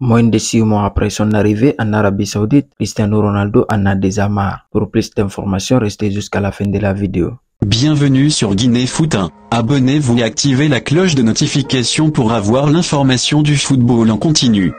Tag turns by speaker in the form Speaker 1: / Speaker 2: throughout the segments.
Speaker 1: Moins de 6 mois après son arrivée en Arabie Saoudite, Cristiano Ronaldo en a déjà marre. Pour plus d'informations, restez jusqu'à la fin de la vidéo.
Speaker 2: Bienvenue sur Guinée Foot 1. Abonnez-vous et activez la cloche de notification pour avoir l'information du football en continu.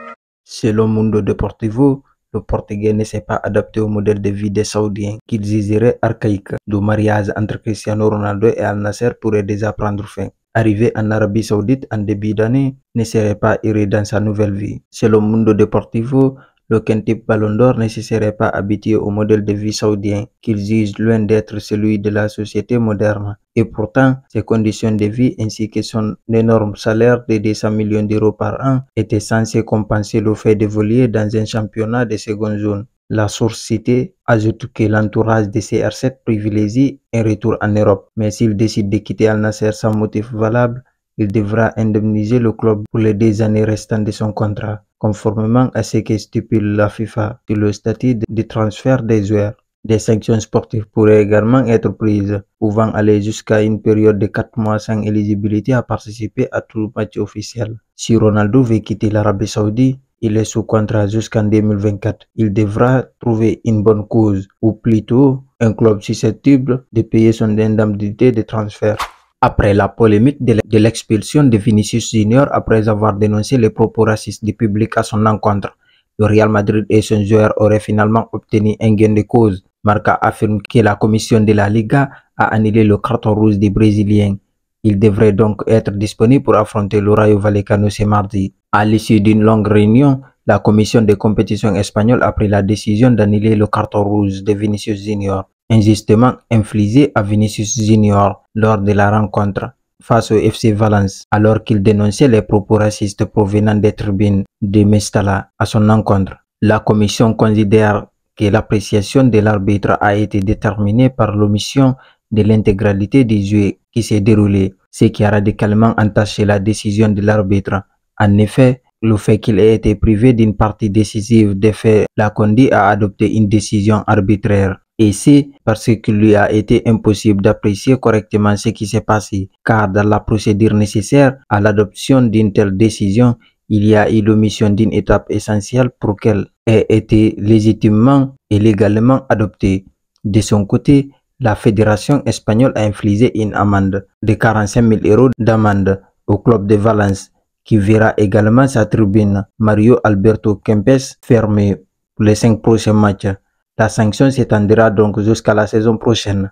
Speaker 1: Selon Mundo Deportivo, le Portugais ne s'est pas adapté au modèle de vie des Saoudiens qu'ils jugeraient archaïque. Le mariage entre Cristiano Ronaldo et Al Nassr pourrait déjà prendre fin. Arrivé en Arabie Saoudite en début d'année ne serait pas heureux dans sa nouvelle vie. Selon Mundo Deportivo, le quintuple Ballon d'Or ne se serait pas habitué au modèle de vie saoudien qu'il juge loin d'être celui de la société moderne. Et pourtant, ses conditions de vie ainsi que son énorme salaire de 200 millions d'euros par an étaient censés compenser le fait d'évoluer dans un championnat de seconde zone. La source citée ajoute que l'entourage de CR7 privilégie un retour en Europe, mais s'il décide de quitter Al Nassr sans motif valable, il devra indemniser le club pour les 2 années restantes de son contrat, conformément à ce que stipule la FIFA sur le statut de transfert des joueurs. Des sanctions sportives pourraient également être prises, pouvant aller jusqu'à une période de 4 mois sans éligibilité à participer à tout match officiel. Si Ronaldo veut quitter l'Arabie Saoudite, il est sous contrat jusqu'en 2024. Il devra trouver une bonne cause, ou plutôt un club susceptible de payer son indemnité de transfert. Après la polémique de l'expulsion de Vinicius Junior après avoir dénoncé les propos racistes du public à son encontre, le Real Madrid et son joueur auraient finalement obtenu un gain de cause. Marca affirme que la commission de la Liga a annulé le carton rouge des Brésiliens. Il devrait donc être disponible pour affronter le Rayo Vallecano ce mardi. À l'issue d'une longue réunion, la commission de compétition espagnole a pris la décision d'annuler le carton rouge de Vinicius Junior, injustement infligé à Vinicius Junior lors de la rencontre face au FC Valence, alors qu'il dénonçait les propos racistes provenant des tribunes de Mestalla à son encontre. La commission considère que l'appréciation de l'arbitre a été déterminée par l'omission de l'intégralité du jeu qui s'est déroulé, ce qui a radicalement entaché la décision de l'arbitre. En effet, le fait qu'il ait été privé d'une partie décisive des faits l'a conduit à adopter une décision arbitraire. Et c'est parce qu'il lui a été impossible d'apprécier correctement ce qui s'est passé, car dans la procédure nécessaire à l'adoption d'une telle décision, il y a eu l'omission d'une étape essentielle pour qu'elle ait été légitimement et légalement adoptée. De son côté, la Fédération espagnole a infligé une amende de 45 000 € d'amende au club de Valence, qui verra également sa tribune Mario Alberto Kempes fermée pour les 5 prochains matchs. La sanction s'étendra donc jusqu'à la saison prochaine.